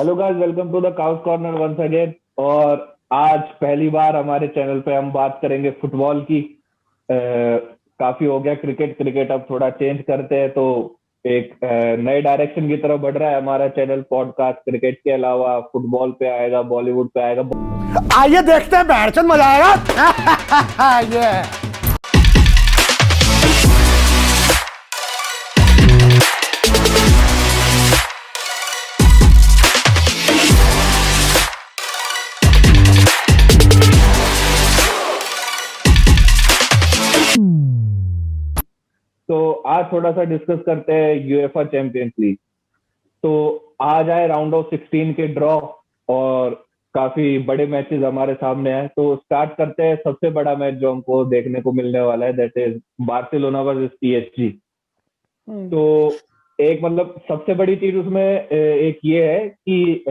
Hello guys, welcome to the cows corner once again. और आज पहली बार हमारे चैनल पे हम बात करेंगे फुटबॉल की। काफी हो गया क्रिकेट क्रिकेट, अब थोड़ा चेंज करते हैं। तो एक नए डायरेक्शन की तरफ बढ़ रहा है हमारा चैनल। पॉडकास्ट क्रिकेट के अलावा फुटबॉल पे आएगा, बॉलीवुड पे आएगा। आइए देखते हैं, बैठचंद मजा आएगा। ये तो आज थोड़ा सा डिस्कस करते हैं यूएफए चैंपियंस लीग। तो आज आए राउंड ऑफ 16 के ड्रॉ, और काफी बड़े मैचेस हमारे सामने हैं। तो स्टार्ट करते हैं सबसे बड़ा मैच जो हमको देखने को मिलने वाला है, that is Barcelona versus PSG. तो एक मतलब सबसे बड़ी चीज उसमें एक ये है कि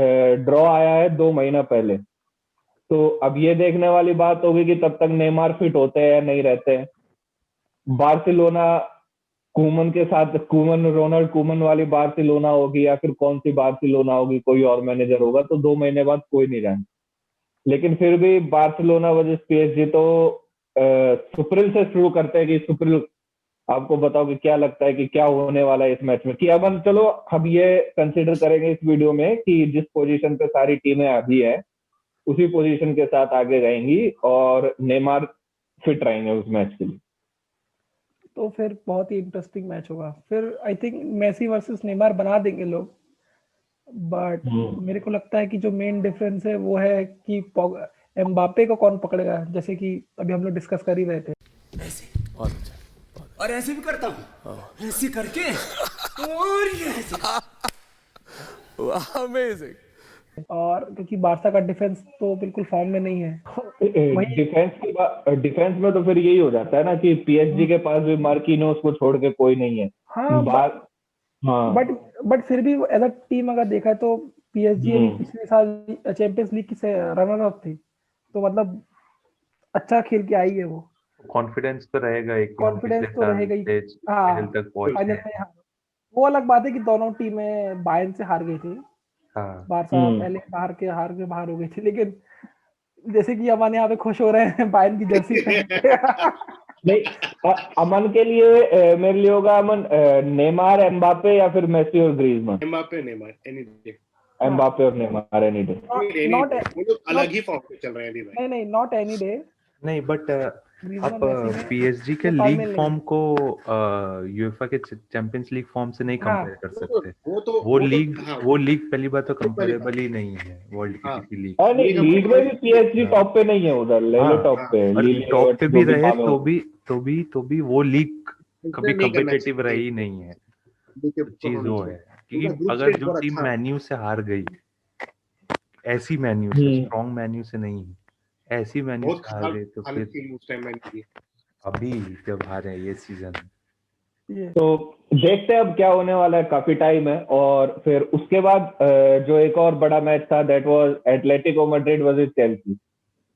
ड्रॉ आया है 2 महीना पहले। तो अब ये देखने वाली बात होगी कि तब तक नेमार फिट होते हैं या नहीं रहते हैं। बार्सिलोना कूमन के साथ, कूमन रोनाल्ड कूमन वाली बार्सिलोना होगी या फिर कौन सी बार्सिलोना होगी, कोई और मैनेजर होगा, तो 2 महीने बाद कोई नहीं जाने। लेकिन फिर भी बार्सिलोना वर्सेस पीएसजी तो सुप्रिल से शुरू करते हैं कि सुप्रिल, आपको बताओ कि क्या लगता है कि क्या होने वाला है इस मैच में। कि अब हम चलो हम ये कंसिडर करेंगे इस वीडियो में कि जिस पोजीशन पे सारी टीमें अभी है उसी पोजीशन के साथ आगे रहेंगी और नेमार फिट रहेंगे उस मैच के लिए। तो फिर बहुत ही इंटरेस्टिंग मैच होगा। फिर I think Messi versus Neymar बना देंगे लोग, बट मेरे को लगता है कि जो मेन डिफरेंस है वो है कि एम्बापे को कौन पकड़ेगा। जैसे कि अभी हम लोग डिस्कस कर ही रहे थे, और ऐसे भी करता हूँ, ऐसे करके और ये ऐसे। अमेजिंग। और क्योंकि बारसा का डिफेंस तो बिल्कुल फॉर्म में नहीं है। वही डिफेंस में तो फिर यही हो जाता है ना कि पीएसजी के पास भी मार्किनोस को छोड़ के कोई नहीं है। हाँ, हाँ, बट फिर भी एज अ टीम अगर देखा तो पीएसजी अभी पिछले साल चैंपियंस लीग की रनर अप थी, तो मतलब अच्छा खेल के आई है वो। कॉन्फिडेंस तो रहेगा ही कि हम कॉन्फिडेंस पिछले तो साल रहेगा ही। से हाँ, फाइनल तक पहुंचे फाइनल हैं। में। हाँ, वो अलग बात है कि दोनों टीमें बायर्न से हार गई थी। हाँ, बारसा पहले हार के बाहर हो गई थी, लेकिन जैसे कि अमन यहाँ पे खुश हो रहे हैं बायर्न की जर्सी पहन के। नहीं, अमन के लिए मेरे लिए होगा अमन, नेमार एम्बापे या फिर मेसी और ग्रीजमान। Mbappe Neymar any day. Mbappe और नेमार एनी डे। नॉट वो लोग अलग ही फॉर्म पे चल रहे हैं अभी भाई। नहीं, नॉट एनी डे। नहीं बट आप ग्रीजमान मेसी में पीएसजी के वो लीग तालमेल नहीं फॉर्म है। को यूएफए के चैंपियंस लीग फॉर्म से नहीं हाँ, कंपेयर कर सकते। वो हाँ, वो लीग पहली बात तो वो पहली कंपेरेबल ही नहीं है वर्ल्ड की हाँ, किसी लीग नहीं, लीग लीग में भी पीएसजी हाँ। टॉप पे नहीं है, उधर ले हाँ, टॉप पे और लीली टॉप पे जो भी भी रहे नाम है तो भी वो लीग कभी नहीं करना कम्पिटिटिव चाहिए। रही नहीं है। देखिए, तो चीज वो है उनका क्योंकि ग्रुप अगर स्टेज जो बहुत टीम अच्छा है। मेन्यू से हार गई, ऐसी मेन्यू से, में। स्ट्रॉन्ग मेन्यू से नहीं, ऐसी मेन्यू बहुत से हार खराब गई, तो हालत फिर थी उस टाइम मैंने की। अभी जब हारे ये सीजन ये तो देखते हैं अब क्या होने वाला है, काफी टाइम है। और फिर उसके बाद जो एक और बड़ा मैच था, that was Atletico Madrid versus Chelsea.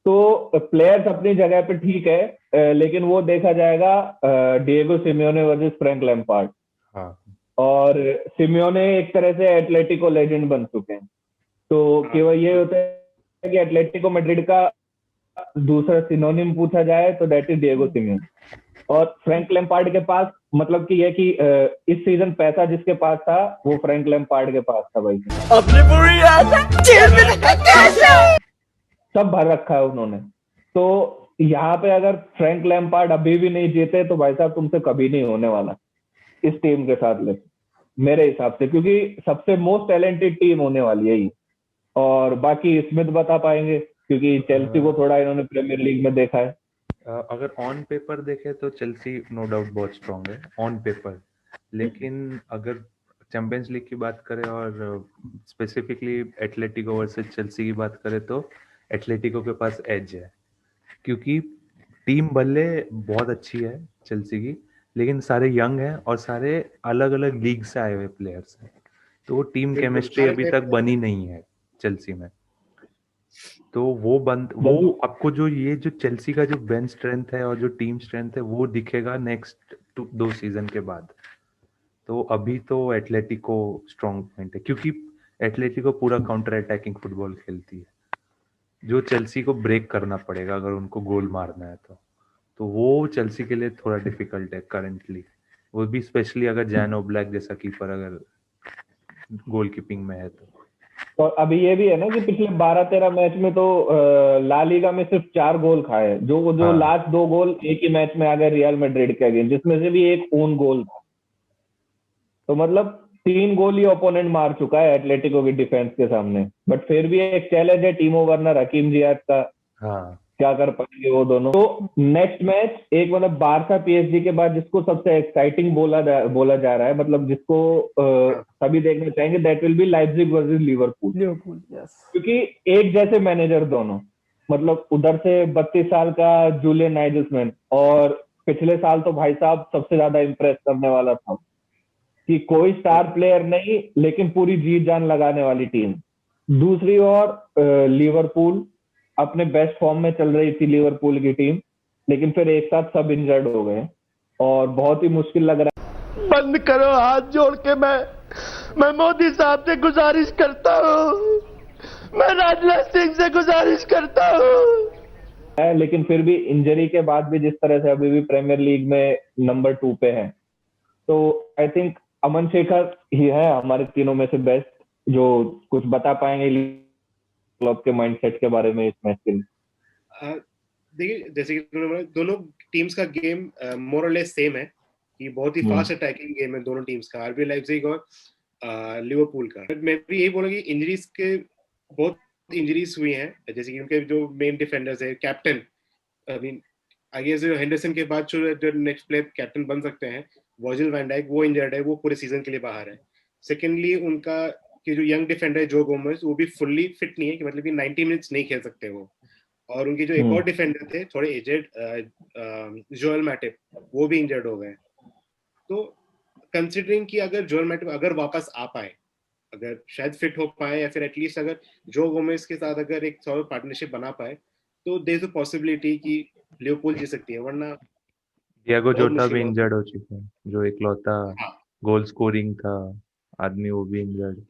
तो प्लेयर्स अपनी जगह पे ठीक है, लेकिन वो देखा जाएगा Diego Simeone versus Frank Lampard. हाँ और सिमियोने एक तरह से एटलेटिको लेजेंड बन चुके हैं। तो हाँ, केवल ये होता है कि एटलेटिको मैड्रिड का दूसरा सिनोनिम पूछा जाए तो दैट इज डिएगो सिमियोने। और फ्रैंक लैम्पार्ड के पास मतलब कि ये कि इस सीजन पैसा जिसके पास था वो फ्रैंक लैम्पार्ड के पास था भाई। अपनी पूरी सब भर रखा है उन्होंने। तो यहाँ पे अगर फ्रैंक लैम्पार्ड अभी भी नहीं जीते तो भाई साहब तुमसे कभी नहीं होने वाला इस टीम के साथ ले, मेरे हिसाब से, क्योंकि सबसे मोस्ट टैलेंटेड टीम होने वाली है ये। और बाकी स्मिथ बता पाएंगे क्योंकि चेल्सी को थोड़ा इन्होंने प्रीमियर लीग में देखा है। अगर ऑन पेपर देखे तो चेल्सी नो डाउट बहुत स्ट्रांग है ऑन पेपर, लेकिन अगर चैंपियंस लीग की बात करें और स्पेसिफिकली एटलेटिको वर्सेस चेल्सी की बात करें तो एटलेटिको के पास एज है, क्योंकि टीम भले बहुत अच्छी है चेल्सी की, लेकिन सारे यंग हैं और सारे अलग अलग लीग से आए हुए प्लेयर्स हैं, तो वो टीम बिल्कुल, केमिस्ट्री सारे अभी नए तक बनी नहीं है चेल्सी में। तो वो आपको जो ये जो चेल्सी का जो बेंच स्ट्रेंथ है और जो टीम स्ट्रेंथ है वो दिखेगा नेक्स्ट 2 सीजन के बाद। तो अभी तो एटलेटिको स्ट्रॉन्ग पॉइंट है, क्योंकि एटलेटिको पूरा काउंटर अटैकिंग फुटबॉल खेलती है, जो चेल्सी को ब्रेक करना पड़ेगा अगर उनको गोल मारना है तो वो चेल्सी के लिए थोड़ा डिफिकल्ट है करंटली, वो भी स्पेशली अगर जैन ओब्लैक जैसा कीपर अगर गोलकीपिंग में है तो। और अभी ये भी है ना कि पिछले 12-13 मैच में तो ला लीगा में सिर्फ 4 गोल खाए, जो हाँ। लास्ट 2 गोल एक ही मैच में आ गए रियल मैड्रिड के अगेंस्ट, जिसमें से भी एक ओन गोल था। तो मतलब 3 गोल ही ओपोनेंट मार चुका है एटलेटिको की डिफेंस के सामने, बट फिर भी एक चैलेंज है टीमो वर्नर, हकीम जियाद का, हाँ क्या कर पाएंगे वो दोनों। तो नेक्स्ट मैच एक मतलब बारसा पीएसजी के बाद जिसको सबसे एक्साइटिंग बोला जा रहा है, मतलब जिसको सभी देखना चाहेंगे, that will be Leipzig versus Liverpool. Yes, क्योंकि एक जैसे मैनेजर दोनों, मतलब उधर से 32 साल का जूलियन नाइगलसमैन, और पिछले साल तो भाई साहब सबसे ज्यादा इंप्रेस करने वाला था कि कोई स्टार प्लेयर नहीं लेकिन पूरी जीत जान लगाने वाली टीम। दूसरी ओर लिवरपूल अपने बेस्ट फॉर्म में चल रही थी लिवरपूल की टीम, लेकिन फिर एक साथ सब इंजर्ड हो गए और बहुत ही मुश्किल लग रहा है। बंद करो, हाथ जोड़ के मैं मोदी साहब से गुजारिश करता हूँ, मैं राजनाथ सिंह से गुजारिश करता हूँ। लेकिन फिर भी इंजरी के बाद भी जिस तरह से अभी भी प्रीमियर लीग में नंबर 2 पे है, तो आई थिंक अमन शेखर ही है हमारे तीनों में से बेस्ट, जो कुछ बता पाएंगे क्लब के माइंडसेट के बारे में इस मैच के लिए। देखिए, जैसे कि दोनों टीम्स का गेम मोर और लेस सेम है कि बहुत ही फास्ट अटैकिंग गेम है दोनों टीम्स का, आरबी लाइप्जिग और लिवरपूल का। मैं भी यही बोलूंगा कि इंजरीज के बहुत इंजरीज हुई हैं, जैसे कि उनके जो मेन डिफेंडर्स है, captain, I mean I guess Henderson के बाद जो नेक्स्ट प्लेयर कैप्टन बन सकते हैं, वर्जिल वैन डाइक, वो इंजर्ड है, वो पूरे सीजन के लिए बाहर है। सेकेंडली उनका कि जो यंग डिफेंडर है जो गोमेज, वो भी फुल्ली फिट नहीं है, कि मतलब कि 90 मिनट्स नहीं खेल सकते वो। और उनके जो एक और डिफेंडर थे थोड़े एजेड, जोएल मैटिप, वो भी इंजर्ड हो गए। तो कंसिडरिंग कि अगर जोएल मैटिप अगर वापस आ पाए, अगर शायद फिट हो पाए, या फिर एटलीस्ट अगर जो गोमेज के साथ अगर एक सॉलिड पार्टनरशिप बना पाए, तो देयर इज अ पॉसिबिलिटी कि लिवरपूल जीत सकती है, वरना डिएगो जोटा भी इंजर्ड हो चुका है, जो इकलौता गोल स्कोरिंग था आदमी, वो भी इंजर्ड।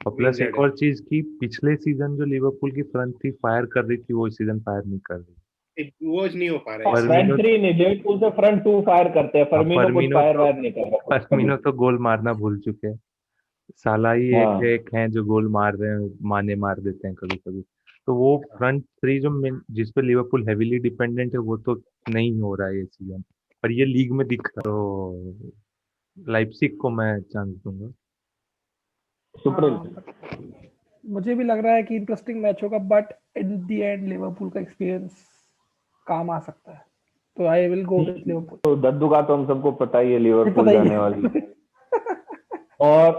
और प्लस एक और चीज की, पिछले सीजन जो लिवरपूल की फ्रंट थी फायर कर रही थी, वो इस सीजन फायर नहीं कर रही, वो नहीं हो पा रहा है। फ्रंट 3 नहीं, लिवरपूल से फ्रंट 2 फायर करते हैं, फर्मिनो कुछ फायर नहीं कर रहा। फर्मिनो तो गोल मारना भूल चुके हैं, साला ही एक हैं जो गोल मार रहे हैं, माने मार देते हैं कभी कभी। तो वो फ्रंट 3 जो जिसपे लिवरपूल हेवीली डिपेंडेंट है, वो तो नहीं हो रहा है ये सीजन, पर ये लीग में दिख रहा है। तो लाइप्जिग को मैं चांस दूंगा। मुझे भी लग रहा है कि इंटरेस्टिंग मैच होगा, but in the end Liverpool का एक्सपीरियंस काम आ सकता है, तो I will go with Liverpool. तो दद्दू का तो हम सबको पता ही है लिवरपूल जाने वाली। और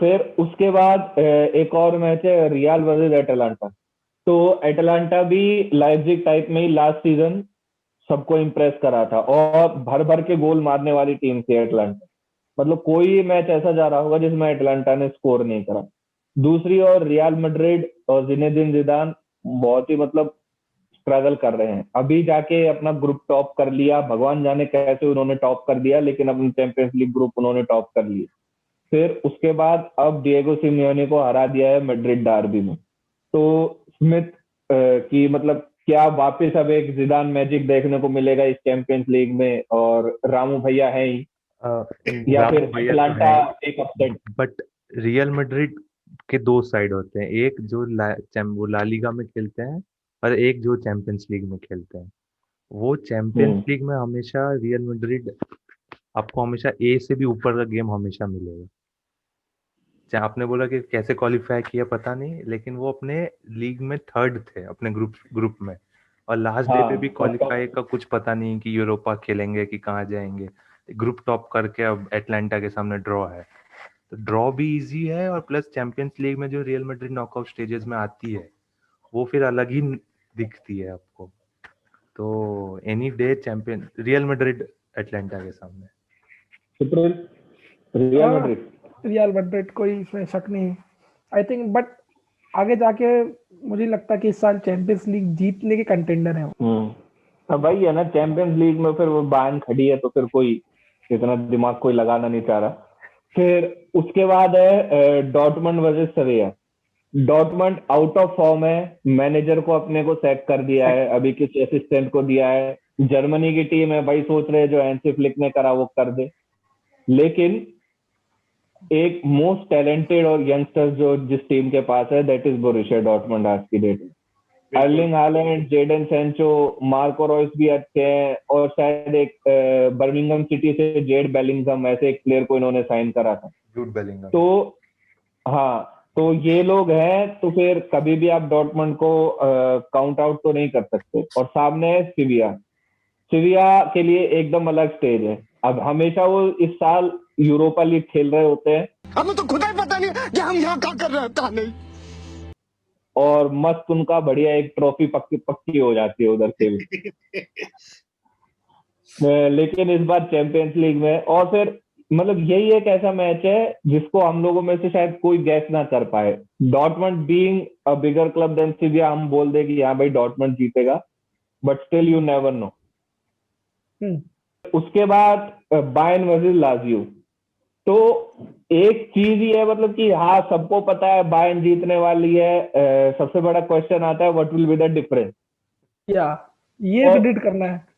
फिर उसके बाद एक और मैच है रियल वर्सेस एटलांटा। तो एटलांटा भी लाइप्जिग टाइप में ही लास्ट सीजन सबको इम्प्रेस करा था और भर भर के गोल मारने वाली टीम थी एटलांटा, मतलब कोई मैच ऐसा जा रहा होगा जिसमें एटलांटा ने स्कोर नहीं करा। दूसरी ओर रियल मैड्रिड और जिनेदिन जिदान बहुत ही मतलब स्ट्रगल कर रहे हैं, अभी जाके अपना ग्रुप टॉप कर लिया, भगवान जाने कैसे उन्होंने टॉप कर दिया, लेकिन अपनी चैंपियंस लीग ग्रुप उन्होंने टॉप कर लिया। फिर उसके बाद अब डिएगो सिमियोने को हरा दिया है मैड्रिड डार्बी में। तो स्मिथ की मतलब क्या वापस अब एक जिदान मैजिक देखने को मिलेगा इस चैंपियंस लीग में, और रामू भैया है ही, या फिर एटलांटा एक अपसेट? बट रियल मैड्रिड के 2 साइड होते हैं, एक जो वो ला लीगा में खेलते हैं और एक जो चैंपियंस लीग में खेलते हैं। वो चैंपियंस लीग में हमेशा रियल मैड्रिड आपको हमेशा ए से भी ऊपर का गेम हमेशा मिलेगा। चाहे आपने बोला कि कैसे क्वालिफाई किया पता नहीं, लेकिन वो अपने लीग में 3rd थे अपने ग्रुप में, और लास्ट डे पे भी क्वालिफाई का कुछ पता नहीं कि यूरोपा खेलेंगे कि कहाँ जाएंगे। ग्रुप टॉप करके अब एटलांटा के सामने ड्रॉ है, तो ड्रॉ भी इजी है, और प्लस चैंपियंस लीग में जो रियल मैड्रिड नॉकआउट स्टेजेस में आती है वो फिर अलग ही दिखती है आपको। तो any day champion real Madrid Atlanta के सामने। रियल मैड्रिड कोई इसमें शक नहीं, आई थिंक, बट आगे जाके मुझे लगता है कि इस साल चैंपियंस लीग जीतने के कंटेंडर है। अब भाई है ना, चैंपियंस लीग में फिर वो बायर्न खड़ी है, तो फिर कोई इतना दिमाग कोई लगाना नहीं चाह रहा। फिर उसके बाद है Dortmund versus सेविया। Dortmund out of form है, मैनेजर को अपने को सैक कर दिया है, अभी किसी असिस्टेंट को दिया है। जर्मनी की टीम है भाई, सोच रहे हैं जो हैंसी फ्लिक ने करा वो कर दे, लेकिन एक मोस्ट टैलेंटेड और यंगस्टर जो जिस टीम के पास है दैट इज बोरुसिया डॉर्टमंड आज की डेट में। Erling Haaland, Jadon Sancho, Marco Reus भी अच्छे हैं, और शायद एक बर्मिंघम सिटी से जेड बेलिंगम ऐसे एक प्लेयर को इन्होंने साइन करा था। Jude Bellingham. तो हाँ, तो ये लोग हैं, तो फिर कभी भी आप डॉर्टमंड को काउंट आउट तो नहीं कर सकते। और सामने है सिविया। सिविया के लिए एकदम अलग स्टेज है। अब हमेशा वो इस साल यूरोपा लीग खेल रहे होते हैं, हमें तो खुदा ही पता नहीं कि हम यहाँ क्या कर रहे हैं, कहाँ नहीं। और मस्त उनका बढ़िया एक ट्रॉफी पक्की पक्की हो जाती है उधर खेल। लेकिन इस बार चैंपियंस लीग में, और फिर मतलब यही एक ऐसा मैच है जिसको हम लोगों में से शायद कोई गैस ना कर पाए। Dortmund being a bigger club than Sevilla, हम बोल दे कि हाँ भाई डॉर्टमंड जीतेगा, but still you never know. उसके बाद बायर्न वर्सेस लाजियो। तो एक चीज ही है, मतलब कि हाँ सबको पता है बायर्न जीतने वाली है। सबसे बड़ा क्वेश्चन आता है what will be the difference. या ये प्रेडिक्ट करना है।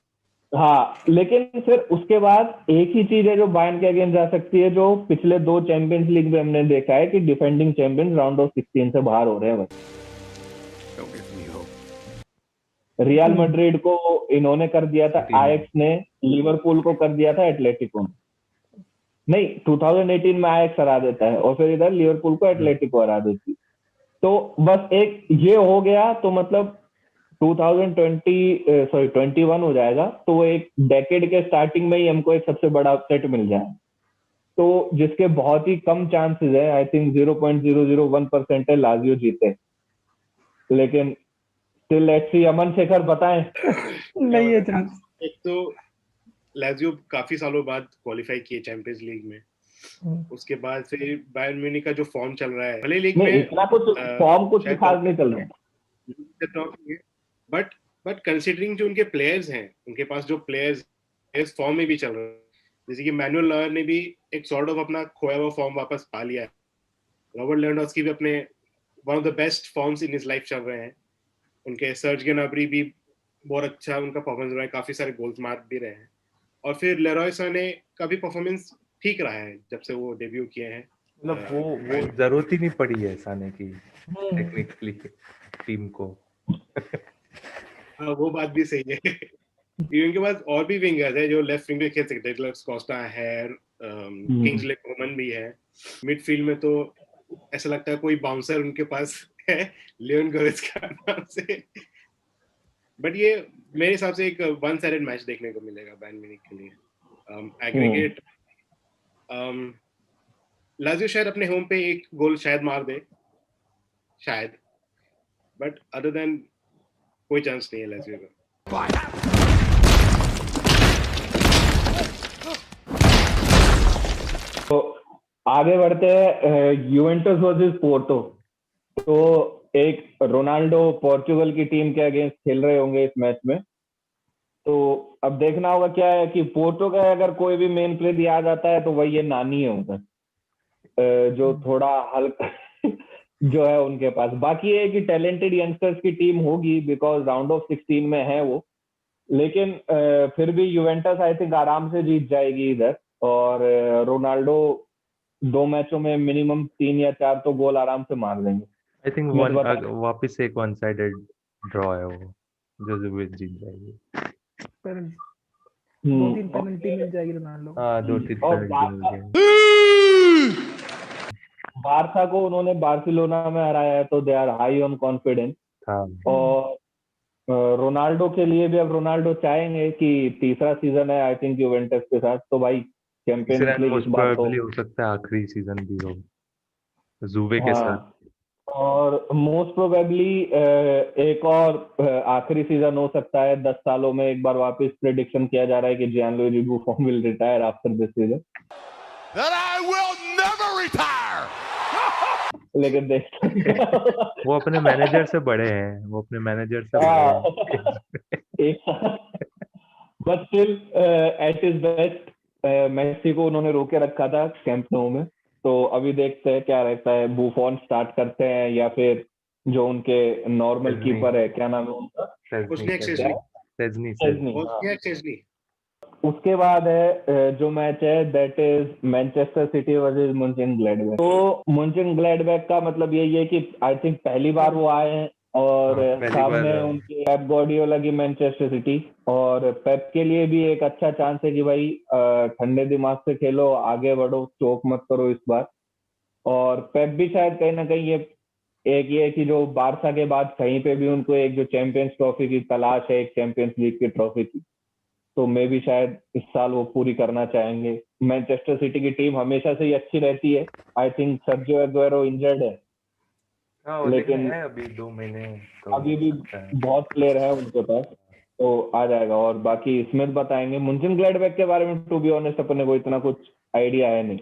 हाँ, लेकिन फिर उसके बाद एक ही चीज है जो बायर्न के अगेंस्ट जा सकती है, जो पिछले 2 चैंपियंस लीग में हमने देखा है कि डिफेंडिंग चैंपियंस राउंड ऑफ 16 से बाहर हो रहे हैं। रियल मैड्रिड को इन्होंने कर दिया था, आयक्स ने लिवरपूल को कर दिया था, एटलेटिको ने नहीं, 2018 में आयक्स हरा देता है और फिर इधर लिवरपूल को एटलेटिको हरा देती। तो बस एक ये हो गया, तो मतलब 2021 हो जाएगा, तो एक डेकेड के स्टार्टिंग में ही हमको एक सबसे बड़ा अपसेट मिल जाए, तो जिसके बहुत ही कम चांसेस है, आई थिंक 0.001% है लाजियो जीते। लेकिन स्टिल लेट्स सी। अमन शेखर बताएं। नहीं है चांस। एक तो लाजियो काफी सालों बाद क्वालिफाई किए चैंपियंस लीग में, उसके बाद से बायर्न म्यूनिख का जो फॉर्म चल रहा है, भले लीग में इतना कुछ फॉर्म कुछ खास नहीं चल रहा है, बट कंसीडरिंग जो उनके प्लेयर्स हैं, उनके पास जो प्लेयर्स फॉर्म में भी चल रहे हैं, जैसे कि मैनुअल नॉयर ने भी एक सॉर्ट ऑफ अपना खोया हुआ फॉर्म वापस पा लिया है। रॉबर्ट लेवेंडोव्स्की भी अपने one of the best forms in his life चल रहे हैं। उनके सर्ज ग्नाब्री भी बहुत अच्छा उनका परफॉर्मेंस रहा है, काफी सारे गोल्स मार भी रहे हैं। और फिर लेरॉय साने का भी परफॉर्मेंस ठीक रहा है जब से वो डेब्यू किए हैं। मतलब वो जरूरत ही नहीं पड़ी है साने की टेक्निकली टीम को। हाँ, वो बात भी सही है। इनके पास और भी विंगर्स है जो लेफ्ट विंग पे खेल सकते हैं। डगलस कोस्टा है, किंग्सले कोमन भी है। मिडफील्ड में तो ऐसा लगता है कोई बाउंसर उनके पास है लियोन गोरेत्स्का नाम से। बट ये मेरे हिसाब से एक वन साइडेड मैच देखने को मिलेगा बायर्न म्यूनिख के लिए। एग्रीगेट लाजियो शायद अपने होम पे एक गोल शायद मार दे शायद, बट अदर देन कोई चांस नहीं है लाजियो का। तो आगे बढ़ते हैं यूवेंटस वर्सेस पोर्टो। तो एक रोनाल्डो पोर्चुगल की टीम के अगेंस्ट खेल रहे होंगे इस मैच में। तो अब देखना होगा क्या है कि पोर्टो का अगर कोई भी मेन प्लेयर याद आता है तो वही ये नानी है उधर, जो थोड़ा हल्का जो है उनके पास। बाकी ये कि टैलेंटेड यंगस्टर्स की टीम होगी बिकॉज राउंड ऑफ 16 में है वो, लेकिन फिर भी यूवेंटस आई थिंक आराम से जीत जाएगी इधर। और रोनाल्डो 2 मैचों में मिनिमम 3 या 4 तो गोल आराम से मार देंगे। आई थिंक वापस से एक वन साइडेड ड्रॉ है वो, जो जुवेंटस जीत जाएगी। पर 2-3 पेनल्टी मिल जाएगी रोनाल्डो। हाँ, 2-3 पेनल्टी। बारसा को उन्होंने बार्सिलोना में हराया है, तो they are high on confidence. और रोनाल्डो के लिए भी, अब रोनाल्डो चाहेंगे कि तीसरा सीजन है आई थिंक यूवेंटस के साथ, तो भाई चैंपियंस लीग इस बार तो हो सकता है आखिरी सीजन भी हो जुवे के साथ। और मोस्ट प्रोबेबली एक और आखिरी सीजन हो सकता है 10 सालों में एक बार वापस प्रेडिक्शन किया जा रहा है कि Gianluigi Buffon will retire after this season. That I will never retire. लेकिन देख वो अपने मैनेजर से बड़े हैं, वो अपने मैनेजर से बड़े हैं। But still at his best Messi को उन्होंने रोके रखा था कैंप नो में, तो अभी देखते हैं क्या रहता है। बुफॉन स्टार्ट करते हैं या फिर जो उनके नॉर्मल शेज़नी। कीपर है, क्या नाम है उनका? उसने एक शेज़नी शेज़नी शेज़नी, बहुत हाँ। किया शेज़नी। उसके बाद है जो मैच है that is Manchester City versus Monchengladbach. तो मुंचेनग्लैडबैक का मतलब यही है कि आई थिंक पहली बार वो आए हैं और हाँ, पहली सामने बार। उनके पेप गार्डियोला की मैनचेस्टर सिटी, और पेप के लिए भी एक अच्छा चांस है कि भाई ठंडे दिमाग से खेलो, आगे बढ़ो, चोक मत करो इस बार। और पेप भी शायद कहीं ना कहीं ये है कि जो बारसा के बाद कहीं पे भी उनको एक जो चैंपियंस ट्रॉफी की तलाश है, एक चैंपियंस लीग की ट्रॉफी की, तो मे भी शायद इस साल वो पूरी करना चाहेंगे। मैनचेस्टर सिटी की टीम हमेशा से ही अच्छी रहती है। आई थिंक सर्जियो एग्युएरो इंजर्ड है, हाँ, लेकिन है अभी 2 महीने तो अभी हो भी सकता है। बहुत प्लेयर है उनके पास, तो आ जाएगा। और बाकी स्मिथ बताएंगे। मुंचेनग्लैडबैक के बारे में टू बी ऑनेस्ट अपने को इतना कुछ आइडिया है नहीं।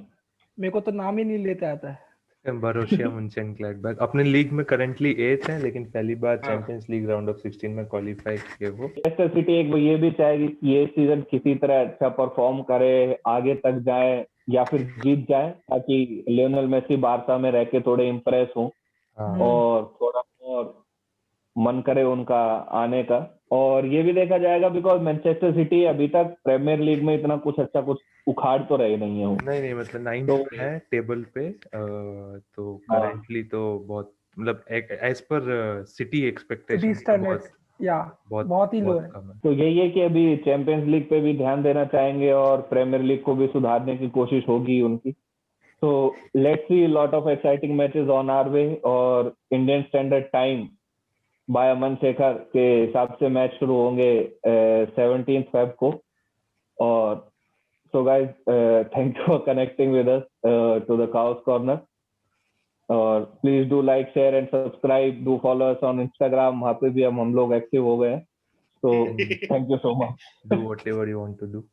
मेरे को तो नाम ही नहीं लेते आता है। बोरुसिया मुंचेनग्लैडबाख अपने लीग में करंटली 8th है, लेकिन पहली बार हाँ। चैंपियंस लीग राउंड ऑफ 16 में क्वालिफाई किए वो। मैनचेस्टर सिटी एक वो ये भी चाहेगी कि ये सीजन किसी तरह अच्छा परफॉर्म करे, आगे तक जाए या फिर जीत जाए, ताकि लियोनेल मेसी बारसा में रह के थोड़े इम्प्रेस हो हाँ, और थोड़ा और मन करे उनका आने का। और ये भी देखा जाएगा बिकॉज मैनचेस्टर सिटी अभी तक प्रीमियर लीग में इतना कुछ अच्छा कुछ उखाड़ तो रहे नहीं है वो। नहीं मतलब 9th तो पे है टेबल पे। तो हाँ, करंटली तो बहुत मतलब as per city city expectation तो स्टैंडर्ड्स या बहुत ही लो बहुत है। कम है। तो यही है कि अभी चैंपियंस लीग पे भी ध्यान देना चाहेंगे और प्रीमियर लीग को भी सुधारने की कोशिश होगी उनकी। तो let's see lot of exciting matches on our way. और Indian standard time by Aman Shekhar के हिसाब से मैच शुरू होंगे 17 फेब को। और so guys, thank you for connecting with us to the Chaos Corner. और please do like share and subscribe, do follow us on Instagram, वहाँ पे भी हम लोग एक्टिव हो गए हैं। तो thank you so much. Do whatever you want to do.